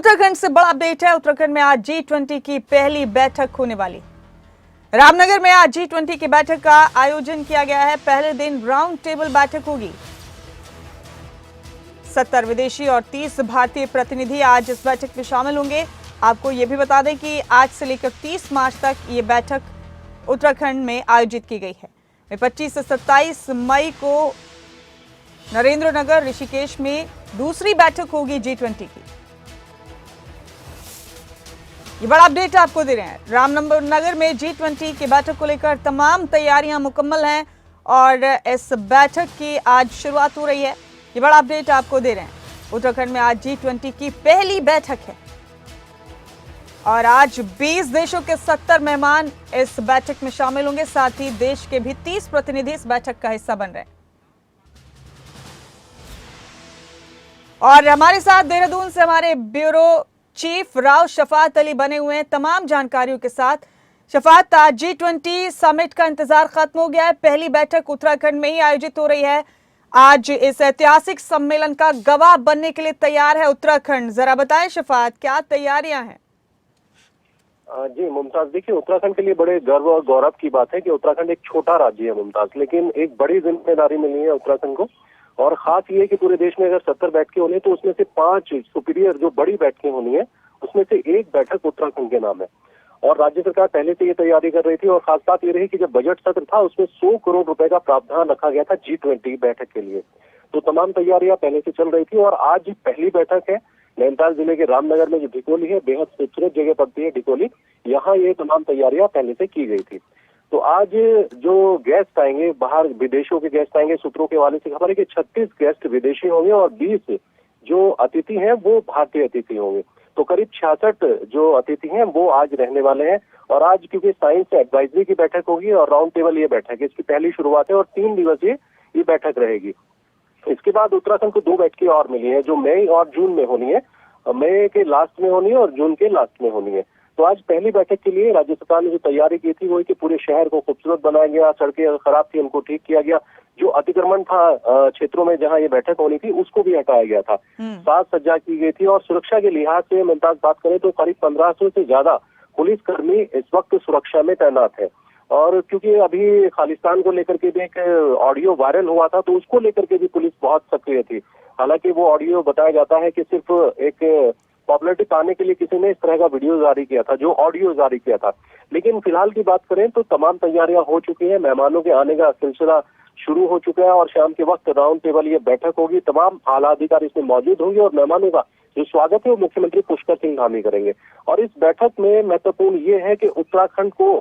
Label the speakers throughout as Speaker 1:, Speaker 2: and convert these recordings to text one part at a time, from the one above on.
Speaker 1: उत्तराखंड से बड़ा अपडेट है। उत्तराखंड में आज G20 की पहली बैठक होने वाली। रामनगर में आज G20 की बैठक का आयोजन किया गया है। पहले दिन राउंड टेबल बैठक होगी। 70 विदेशी और 30 भारतीय प्रतिनिधि आज इस बैठक में शामिल होंगे। आपको यह भी बता दें कि आज से लेकर 30 मार्च तक ये बैठक उत्तराखंड में आयोजित की गई है। 25 से 27 मई को नरेंद्रनगर ऋषिकेश में दूसरी बैठक होगी G20 की। ये बड़ा अपडेट आपको दे रहे हैं। रामनगर में G20 की बैठक को लेकर तमाम तैयारियां मुकम्मल हैं और इस बैठक की आज शुरुआत हो रही है। ये बड़ा अपडेट आपको दे रहे हैं। उत्तराखंड में आज G20 की पहली बैठक है और आज 20 देशों के 70 मेहमान इस बैठक में शामिल होंगे। साथ ही देश के भी 30 प्रतिनिधि इस बैठक का हिस्सा बन रहे हैं। और हमारे साथ देहरादून से हमारे ब्यूरो चीफ राव शफात अली बने हुए हैं तमाम जानकारियों के साथ। शफात, आज G20 समिट का इंतजार खत्म हो गया है। पहली बैठक उत्तराखंड में ही आयोजित हो रही है। आज इस ऐतिहासिक सम्मेलन का गवाह बनने के लिए तैयार है उत्तराखंड। जरा बताएं शफात, क्या तैयारियां हैं?
Speaker 2: जी मुमताज, देखिए उत्तराखंड के लिए बड़े गर्व और गौरव की बात है कि उत्तराखंड एक छोटा राज्य है मुमताज, लेकिन एक बड़ी जिम्मेदारी मिली है उत्तराखंड को। और खास ये कि पूरे देश में अगर 70 बैठकें होनी है तो उसमें से 5 सुपीरियर जो बड़ी बैठकें होनी है उसमें से एक बैठक उत्तराखंड के नाम है। और राज्य सरकार पहले से ये तैयारी कर रही थी और खास बात ये रही कि जब बजट सत्र था उसमें 100 करोड़ रुपए का प्रावधान रखा गया था G20 बैठक के लिए। तो तमाम तैयारियां पहले से चल रही थी और आज पहली बैठक है। नैनीताल जिले के रामनगर में जो ढिकोली है, बेहद खूबसूरत जगह पड़ती है ढिकोली, यहाँ ये तमाम तैयारियां पहले से की गई थी। तो आज जो गेस्ट आएंगे, बाहर विदेशों के गेस्ट आएंगे, सूत्रों के हवाले से खबर है कि 36 गेस्ट विदेशी होंगे और 20 जो अतिथि हैं वो भारतीय अतिथि होंगे। तो करीब 66 जो अतिथि हैं वो आज रहने वाले हैं। और आज क्योंकि साइंस एडवाइजरी की बैठक होगी और राउंड टेबल ये बैठक है, इसकी पहली शुरुआत है और 3 दिवसीय ये बैठक रहेगी। इसके बाद उत्तराखंड को 2 बैठकें और मिली है जो मई और जून में होनी है। मई के लास्ट में होनी है और जून के लास्ट में होनी है। तो आज पहली बैठक के लिए राज्य सरकार ने जो तैयारी की थी वो कि पूरे शहर को खूबसूरत बनाया गया, सड़कें खराब थी उनको ठीक किया गया, जो अतिक्रमण था क्षेत्रों में जहां ये बैठक होनी थी उसको भी हटाया गया था, साज सज्जा की गई थी। और सुरक्षा के लिहाज से मुमताज बात करें तो करीब 1500 से ज्यादा पुलिसकर्मी इस वक्त सुरक्षा में तैनात है। और क्योंकि अभी खालिस्तान को लेकर के भी एक ऑडियो वायरल हुआ था तो उसको लेकर के भी पुलिस बहुत सक्रिय थी। हालांकि वो ऑडियो बताया जाता है कि सिर्फ एक पॉपुलरिटी पाने के लिए किसी ने इस तरह का वीडियो जारी किया था, जो ऑडियो जारी किया था। लेकिन फिलहाल की बात करें तो तमाम तैयारियां हो चुकी हैं, मेहमानों के आने का सिलसिला शुरू हो चुका है और शाम के वक्त राउंड टेबल ये बैठक होगी। तमाम आला अधिकारी इसमें मौजूद होंगे और मेहमानों का जो स्वागत है वो मुख्यमंत्री पुष्कर सिंह धामी करेंगे। और इस बैठक में महत्वपूर्ण ये है कि उत्तराखंड को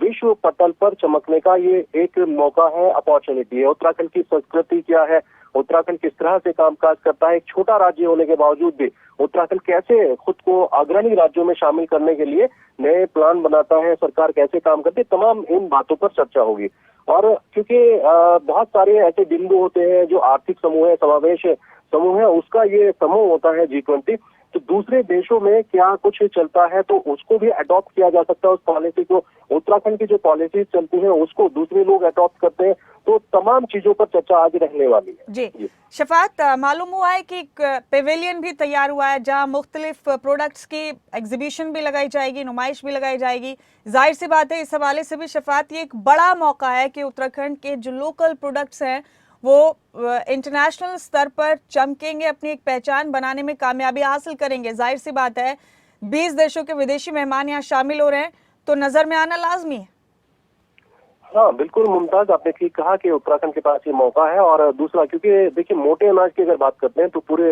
Speaker 2: विश्व पटल पर चमकने का ये एक मौका है, अपॉर्चुनिटी है। उत्तराखंड की संस्कृति क्या है, उत्तराखंड किस तरह से कामकाज करता है, एक छोटा राज्य होने के बावजूद भी उत्तराखंड कैसे खुद को अग्रणी राज्यों में शामिल करने के लिए नए प्लान बनाता है, सरकार कैसे काम करती है, तमाम इन बातों पर चर्चा होगी। और क्योंकि बहुत सारे ऐसे बिंदु होते हैं जो आर्थिक समूह है, समावेश समूह है, उसका ये समूह होता है G20। तो दूसरे देशों में क्या कुछ चलता है तो उसको भी अडॉप्ट किया जा सकता है, उस पॉलिसी को। उत्तराखंड की जो पॉलिसीज चलती हैं उसको दूसरे लोग अडॉप्ट करते हैं। तो तमाम चीजों पर चर्चा आज रहने वाली है।
Speaker 1: जी शफात, मालूम हुआ है कि एक पेवेलियन भी तैयार हुआ है जहां मुख्तलिफ प्रोडक्ट्स की एग्जीबिशन भी लगाई जाएगी, नुमाइश भी लगाई जाएगी। जाहिर सी बात है इस हवाले से भी शफात ये एक बड़ा मौका है कि उत्तराखंड के जो लोकल प्रोडक्ट्स हैं वो इंटरनेशनल स्तर पर चमकेंगे, अपनी एक पहचान बनाने में कामयाबी हासिल करेंगे। जाहिर सी बात है 20 देशों के विदेशी मेहमान यहाँ शामिल हो रहे हैं तो नजर में आना लाजमी है।
Speaker 2: हाँ बिल्कुल मुमताज, आपने ठीक कहा कि उत्तराखंड के पास ये मौका है। और दूसरा क्योंकि देखिए मोटे अनाज की अगर बात करते हैं तो पूरे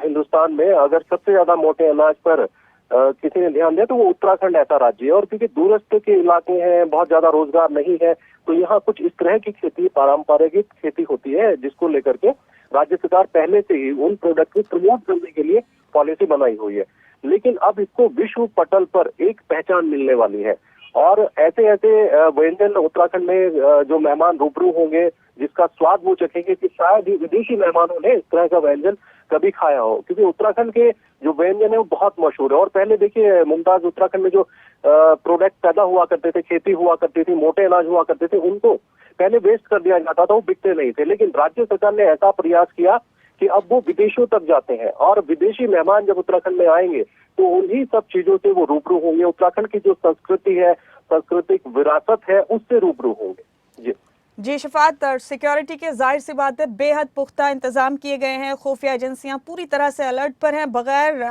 Speaker 2: हिंदुस्तान में अगर सबसे ज्यादा मोटे अनाज पर किसी ने ध्यान दिया तो वो उत्तराखंड ऐसा राज्य है। और क्योंकि दूरस्थ के इलाके हैं, बहुत ज्यादा रोजगार नहीं है, तो यहाँ कुछ इस तरह की खेती, पारंपरिक खेती होती है जिसको लेकर के राज्य सरकार पहले से ही उन प्रोडक्ट को प्रमोट करने के लिए पॉलिसी बनाई हुई है। लेकिन अब इसको विश्व पटल पर एक पहचान मिलने वाली है और ऐसे ऐसे व्यंजन उत्तराखंड में जो मेहमान रूबरू होंगे जिसका स्वाद वो चखेंगे कि शायद ही विदेशी मेहमानों ने इस तरह का व्यंजन कभी खाया हो, क्योंकि उत्तराखंड के जो व्यंजन है वो बहुत मशहूर है। और पहले देखिए मुमताज, उत्तराखंड में जो प्रोडक्ट पैदा हुआ करते थे, खेती हुआ करती थी, मोटे अनाज हुआ करते थे, उनको पहले वेस्ट कर दिया जाता था, वो बिकते नहीं थे। लेकिन राज्य सरकार ने ऐसा प्रयास किया कि अब वो विदेशों तक जाते हैं और विदेशी मेहमान जब उत्तराखंड में आएंगे तो उन्हीं सब चीजों से वो रूबरू होंगे, उत्तराखंड की जो संस्कृति है, सांस्कृतिक विरासत है, उससे रूबरू होंगे। जी
Speaker 1: जी शफात, सिक्योरिटी के जाहिर सी बात है बेहद पुख्ता इंतजाम किए गए हैं, खुफिया एजेंसियां पूरी तरह से अलर्ट पर हैं, बगैर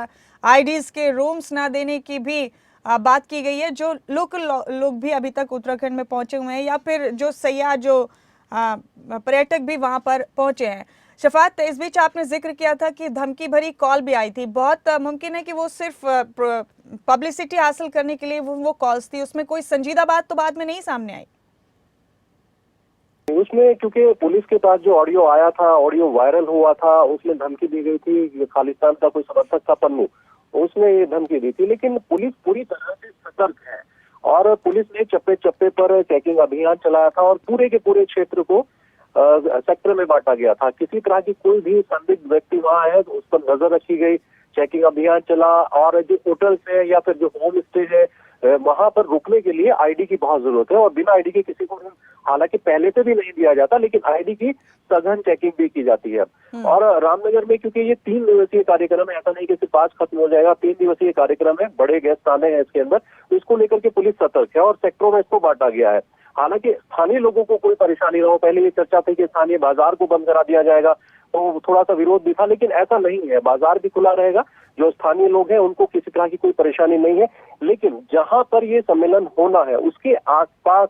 Speaker 1: आईडीज के रूम्स ना देने की भी बात की गई है। जो लोकल लोग भी अभी तक उत्तराखंड में पहुंचे हुए हैं या फिर जो सयाह जो पर्यटक भी वहां पर पहुंचे हैं। शफात, इस बीच आपने जिक्र किया था कि धमकी भरी कॉल भी आई थी, बहुत मुमकिन है कि वो सिर्फ पब्लिसिटी हासिल करने के लिए वो कॉल्स थी, उसमें कोई संजीदा बात तो बाद में नहीं सामने आई?
Speaker 2: उसमें क्योंकि पुलिस के पास जो ऑडियो आया था, ऑडियो वायरल हुआ था, उसमें धमकी दी गई थी कि खालिस्तान का कोई समर्थक था पन्नू, उसने ये धमकी दी थी। लेकिन पुलिस पूरी तरह से सतर्क है और पुलिस ने चप्पे चप्पे पर चेकिंग अभियान चलाया था और पूरे के पूरे क्षेत्र को सेक्टर में बांटा गया था। किसी तरह की कोई भी संदिग्ध व्यक्ति वहां है तो उस पर नजर रखी गई, चेकिंग अभियान चला और जो होटल्स है या फिर जो होम स्टे है वहां पर रुकने के लिए आईडी की बहुत जरूरत है और बिना आईडी के किसी को रूम हालांकि पहले से भी नहीं दिया जाता, लेकिन आईडी की सघन चेकिंग भी की जाती है। और रामनगर में क्योंकि ये 3 दिवसीय कार्यक्रम है, ऐसा नहीं कि सिर्फ 5 खत्म हो जाएगा, 3 दिवसीय कार्यक्रम है, बड़े गेस्ट आने हैं इसके अंदर, तो इसको लेकर के पुलिस सतर्क है और सेक्टरों में इसको बांटा गया है। हालांकि स्थानीय लोगों को कोई परेशानी ना हो, पहले ये चर्चा थी कि स्थानीय बाजार को बंद करा दिया जाएगा, तो थोड़ा सा विरोध भी था, लेकिन ऐसा नहीं है, बाजार भी खुला रहेगा, जो स्थानीय लोग हैं उनको किसी तरह की कोई परेशानी नहीं है। लेकिन जहां पर ये सम्मेलन होना है उसके आसपास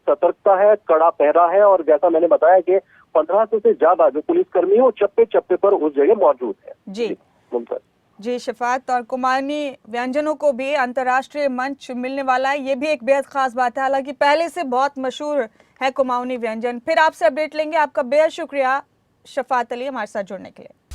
Speaker 2: सतर्कता है, कड़ा पहरा है और जैसा मैंने बताया कि 1500 से ज्यादा जो पुलिसकर्मी है वो चप्पे चप्पे पर उस जगह मौजूद है।
Speaker 1: जी
Speaker 2: मुमताज
Speaker 1: जी शफात, और कुमाऊनी व्यंजनों को भी अंतर्राष्ट्रीय मंच मिलने वाला है, ये भी एक बेहद खास बात है। हालांकि पहले से बहुत मशहूर है कुमाऊनी व्यंजन। फिर आपसे अपडेट लेंगे। आपका बेहद शुक्रिया शफात अली हमारे साथ जुड़ने के लिए।